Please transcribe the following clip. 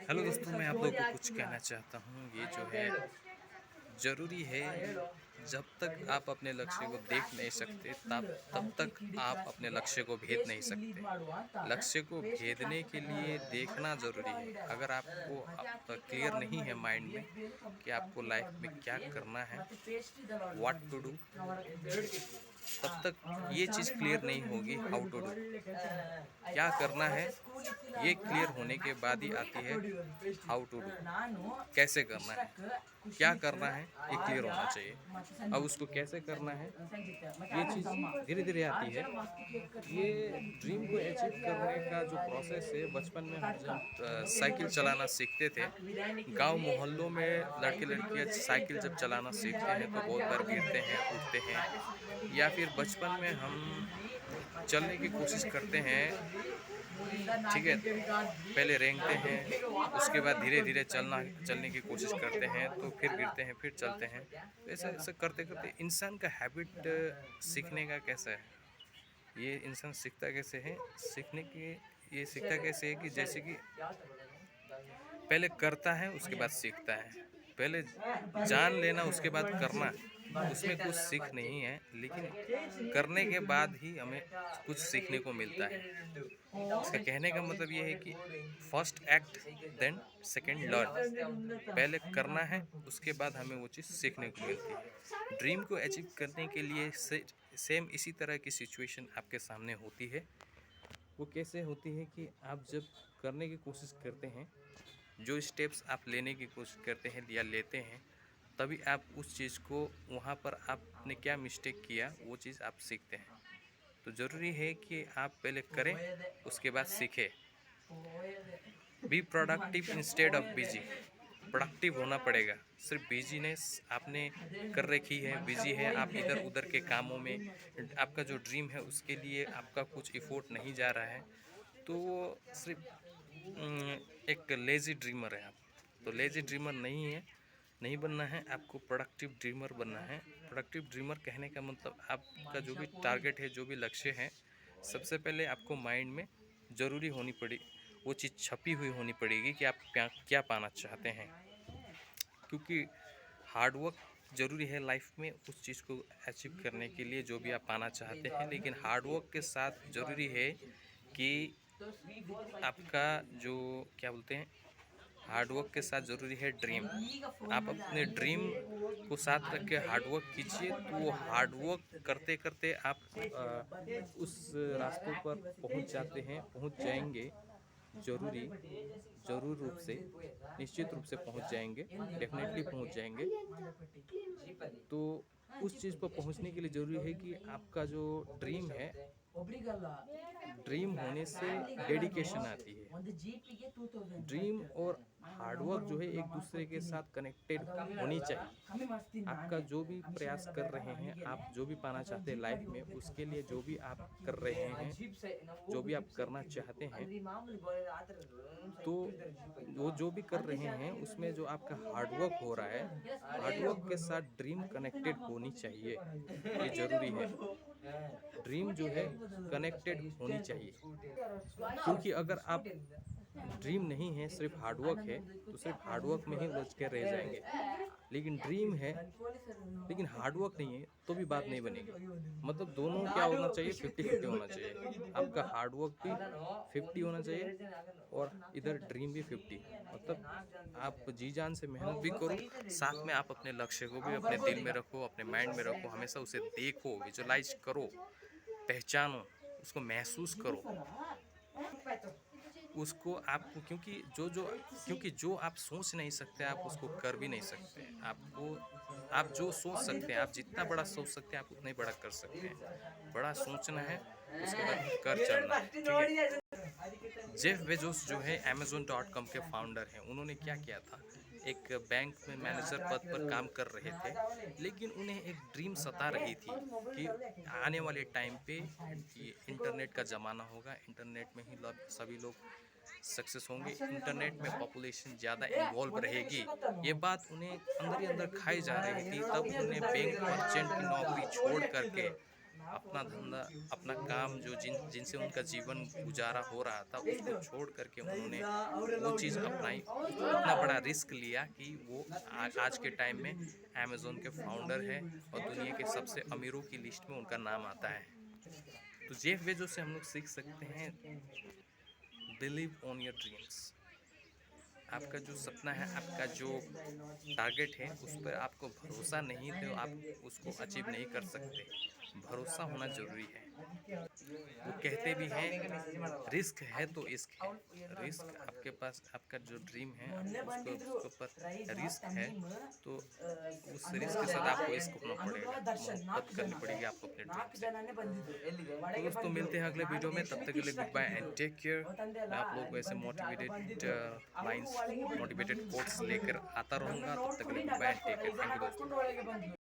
Hello दोस्तों, मैं आप लोगों को कुछ कहना चाहता हूँ। ये जो है ज़रूरी है, जब तक आप अपने लक्ष्य को देख नहीं सकते तब तक आप अपने लक्ष्य को भेद नहीं सकते। लक्ष्य को भेदने के लिए देखना ज़रूरी है। अगर आपको आप क्लियर नहीं है माइंड में कि आपको लाइफ में क्या करना है, व्हाट टू डू, तब तक ये चीज़ क्लियर नहीं होगी हाउ टू डू। क्या करना है, ये क्लियर होने के बाद ही आती है हाउ टू डू। कैसे करना है, क्या करना है, ये क्लियर होना चाहिए। अब उसको कैसे करना है, ये चीज़ धीरे धीरे आती है। ये ड्रीम को अचीव करने का जो प्रोसेस है, बचपन में हम जब साइकिल चलाना सीखते थे, गांव मोहल्लों में लड़के लड़कियां साइकिल जब चलाना सीखते हैं तो बहुत बार गिरते हैं, उठते हैं। या फिर बचपन में हम चलने की कोशिश करते हैं, ठीक है, पहले रेंगते हैं, उसके बाद धीरे धीरे चलने की कोशिश करते हैं, तो फिर गिरते हैं, फिर चलते हैं। तो ऐसा ऐसा करते करते इंसान का हैबिट सीखने का कैसा है, ये इंसान सीखता कैसे है, सीखने की ये सीखता कैसे है कि जैसे कि पहले करता है उसके बाद सीखता है। पहले जान लेना उसके बाद करना, उसमें कुछ सीख नहीं है, लेकिन करने के बाद ही हमें कुछ सीखने को मिलता है। इसका कहने का मतलब ये है कि first act then second learn. पहले करना है, उसके बाद हमें वो चीज़ सीखने को मिलती है। ड्रीम को अचीव करने के लिए सेम इसी तरह की सिचुएशन आपके सामने होती है। वो कैसे होती है कि आप जब करने की कोशिश करते हैं, जो स्टेप्स आप लेने की कोशिश करते हैं या लेते हैं, तभी आप उस चीज़ को, वहाँ पर आपने क्या मिस्टेक किया, वो चीज़ आप सीखते हैं। तो ज़रूरी है कि आप पहले करें, उसके बाद सीखें। Be productive instead of busy. Productive होना पड़ेगा। सिर्फ बिजीनेस आपने कर रखी है, बिजी है आप इधर उधर के कामों में, आपका जो ड्रीम है उसके लिए आपका कुछ इफोर्ट नहीं जा रहा है, तो वो सिर्फ एक लेज़ी ड्रीमर है आप। तो लेज़ी ड्रीमर नहीं है, नहीं बनना है आपको, प्रोडक्टिव ड्रीमर बनना है। प्रोडक्टिव ड्रीमर कहने का मतलब आपका जो भी टारगेट है, जो भी लक्ष्य है, सबसे पहले आपको माइंड में ज़रूरी होनी पड़ी, वो चीज़ छपी हुई होनी पड़ेगी कि आप क्या क्या पाना चाहते हैं। क्योंकि हार्डवर्क ज़रूरी है लाइफ में उस चीज़ को अचीव करने के लिए, जो भी आप पाना चाहते हैं। लेकिन हार्डवर्क के साथ ज़रूरी है कि आपका जो, क्या बोलते हैं, हार्डवर्क के साथ ज़रूरी है ड्रीम। आप अपने ड्रीम को साथ रख के हार्डवर्क कीजिए, तो वो हार्डवर्क करते करते आप उस रास्तों पर पहुंच जाते हैं, पहुंच जाएंगे। ज़रूरी ज़रूर रूप से, निश्चित रूप से पहुंच जाएंगे, डेफिनेटली पहुंच जाएंगे। तो उस चीज़ पर पहुंचने के लिए ज़रूरी है कि आपका जो ड्रीम है, ड्रीम होने से डेडिकेशन आती है। ड्रीम और हार्डवर्क जो है एक दूसरे के साथ कनेक्टेड होनी चाहिए। आपका जो भी प्रयास कर रहे हैं, आप जो भी पाना चाहते हैं लाइफ में, उसके लिए जो भी आप कर रहे हैं, जो भी आप करना चाहते हैं, तो वो जो भी कर रहे हैं उसमें जो आपका हार्डवर्क हो रहा है, हार्डवर्क के साथ ड्रीम कनेक्टेड होनी चाहिए। ये ज़रूरी है, ड्रीम जो है कनेक्टेड होनी चाहिए। क्योंकि अगर आप ड्रीम नहीं है, सिर्फ हार्डवर्क है, तो सिर्फ हार्डवर्क में ही उलझ के रह जाएंगे। लेकिन ड्रीम है, लेकिन हार्डवर्क नहीं है, तो भी बात नहीं बनेगी। मतलब दोनों क्या होना चाहिए, 50-50 होना चाहिए। आपका हार्डवर्क भी 50 होना चाहिए और इधर ड्रीम भी 50। मतलब आप जी जान से मेहनत भी करो, साथ में आप अपने लक्ष्य को भी अपने दिल में रखो, अपने माइंड में रखो, हमेशा उसे देखो, विजुलाइज करो, पहचानो, उसको महसूस करो उसको आपको। क्योंकि जो आप सोच नहीं सकते, आप उसको कर भी नहीं सकते। आपको, आप जो सोच सकते हैं, आप जितना बड़ा सोच सकते हैं, आप उतना ही बड़ा कर सकते हैं। बड़ा सोचना है, उसके बाद कर चलना है, ठीक है। जेफ बेजोस जो है Amazon.com के फाउंडर हैं, उन्होंने क्या किया था, एक बैंक में मैनेजर पद पर काम कर रहे थे, लेकिन उन्हें एक ड्रीम सता रही थी कि आने वाले टाइम पे ये इंटरनेट का ज़माना होगा, इंटरनेट में ही सभी लोग सक्सेस होंगे, इंटरनेट में पॉपुलेशन ज़्यादा इन्वॉल्व रहेगी। ये बात उन्हें अंदर ही अंदर खाई जा रही थी। तब उन्हें बैंक मर्चेंट की नौकरी छोड़ करके अपना धंधा, अपना काम जो जिनसे उनका जीवन गुजारा हो रहा था, उसको छोड़ करके उन्होंने वो चीज़ अपनाई। इतना बड़ा रिस्क लिया कि वो आज के टाइम में अमेज़न के फाउंडर हैं और दुनिया के सबसे अमीरों की लिस्ट में उनका नाम आता है। तो जेफ बेजोस से हम लोग सीख सकते हैं, बिलीव ऑन योर ड्रीम्स। आपका जो सपना है, आपका जो टारगेट है, उस पर आपको भरोसा नहीं तो आप उसको अचीव नहीं कर सकते। भरोसा होना ज़रूरी है। वो कहते भी हैं, रिस्क है तो इश्क है। रिस्क आपके पास, आपका जो ड्रीम है, उसके ऊपर रिस्क है, तो उस रिस्क के साथ आपको इश्क होना पड़ेगा, मोहब्बत करनी पड़ेगी आपको अपने ड्रीम से। तो दोस्तों, मिलते हैं अगले वीडियो में, तब तक के लिए goodbye and take care. मैं आप लोगों को ऐसे मोटिवेटेड लाइन्स, मोटिवेटेड कोट्स लेकर आता रहूँगा। तब तक के लिए goodbye and take care. Thank you दोस्तों।